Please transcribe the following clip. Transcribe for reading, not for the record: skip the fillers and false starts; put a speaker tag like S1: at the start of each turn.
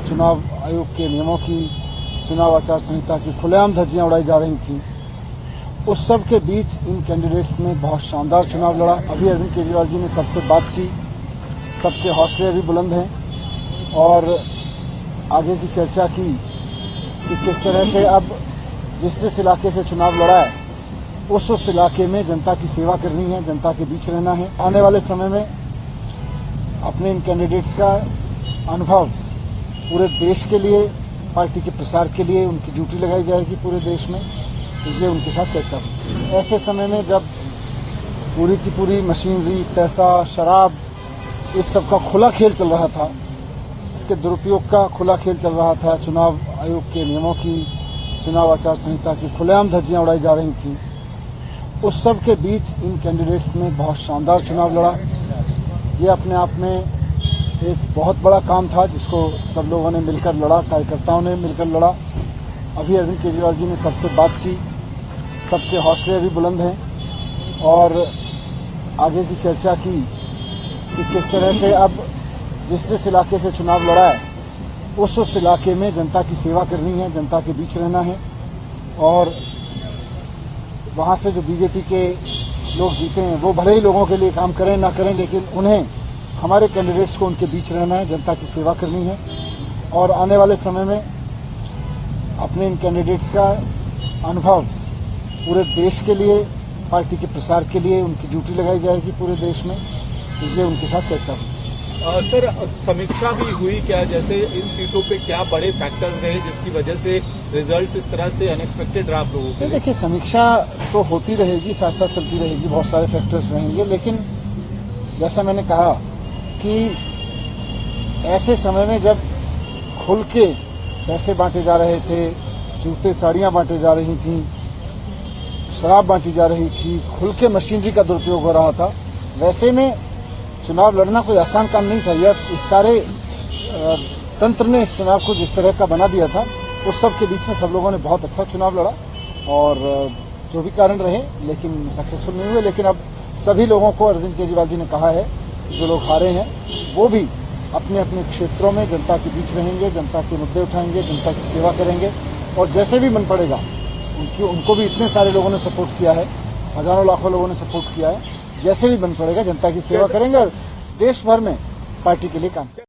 S1: चुनाव आयोग के नियमों की, चुनाव आचार संहिता की खुलेआम धज्जियां उड़ाई जा रही थी, उस सब के बीच इन कैंडिडेट्स ने बहुत शानदार चुनाव लड़ा। अभी अरविंद केजरीवाल जी ने सबसे बात की, सबके हौसले अभी बुलंद हैं और आगे की चर्चा की कि किस तरह से अब जिस इलाके से चुनाव लड़ा है उस इलाके में जनता की सेवा करनी है, जनता के बीच रहना है। आने वाले समय में अपने इन कैंडिडेट्स का अनुभव पूरे देश के लिए, पार्टी के प्रसार के लिए उनकी ड्यूटी लगाई जाएगी पूरे देश में, इसलिए उनके साथ चर्चा होगी। ऐसे समय में जब पूरी की पूरी मशीनरी, पैसा, शराब, इस सब का खुला खेल चल रहा था, इसके दुरुपयोग का खुला खेल चल रहा था, चुनाव आयोग के नियमों की, चुनाव आचार संहिता की खुलेआम धज्जियां उड़ाई जा रही थी, उस सब के बीच इन कैंडिडेट्स ने बहुत शानदार चुनाव लड़ा। ये अपने आप में एक बहुत बड़ा काम था जिसको सब लोगों ने मिलकर लड़ा, कार्यकर्ताओं ने मिलकर लड़ा। अभी अरविंद केजरीवाल जी ने सबसे बात की, सबके हौसले अभी बुलंद हैं और आगे की चर्चा की कि किस तरह से अब जिस इलाके से चुनाव लड़ा है उस इलाके में जनता की सेवा करनी है, जनता के बीच रहना है और वहां से जो बीजेपी के लोग जीते हैं वो भले ही लोगों के लिए काम करें ना करें, लेकिन उन्हें, हमारे कैंडिडेट्स को उनके बीच रहना है, जनता की सेवा करनी है और आने वाले समय में अपने इन कैंडिडेट्स का अनुभव पूरे देश के लिए, पार्टी के प्रसार के लिए उनकी ड्यूटी लगाई जाएगी पूरे देश में, इसलिए उनके साथ चर्चा होगी।
S2: सर, समीक्षा भी हुई क्या, जैसे इन सीटों पे क्या बड़े फैक्टर्स रहे जिसकी वजह से रिजल्ट्स इस तरह से अनएक्सपेक्टेड रहा आप लोगों के लिए?
S1: देखिए, समीक्षा तो होती रहेगी, साथ साथ चलती रहेगी, बहुत सारे फैक्टर्स रहेंगे, लेकिन जैसा मैंने कहा कि ऐसे समय में जब खुल के पैसे बांटे जा रहे थे, जूते साड़ियां बांटे जा रही थी, शराब बांटी जा रही थी, खुल के मशीनरी का दुरुपयोग हो रहा था, वैसे में चुनाव लड़ना कोई आसान काम नहीं था। यह इस सारे तंत्र ने इस चुनाव को जिस तरह का बना दिया था, उस सब के बीच में सब लोगों ने बहुत अच्छा चुनाव लड़ा और जो भी कारण रहे लेकिन सक्सेसफुल नहीं हुए। लेकिन अब सभी लोगों को अरविंद केजरीवाल जी ने कहा है, जो लोग हारे हैं वो भी अपने अपने क्षेत्रों में जनता के बीच रहेंगे, जनता के मुद्दे उठाएंगे, जनता की सेवा करेंगे और जैसे भी मन पड़ेगा उनको भी इतने सारे लोगों ने सपोर्ट किया है, हजारों लाखों लोगों ने सपोर्ट किया है, जैसे भी मन पड़ेगा जनता की सेवा करेंगे और देश भर में पार्टी के लिए काम करेंगे।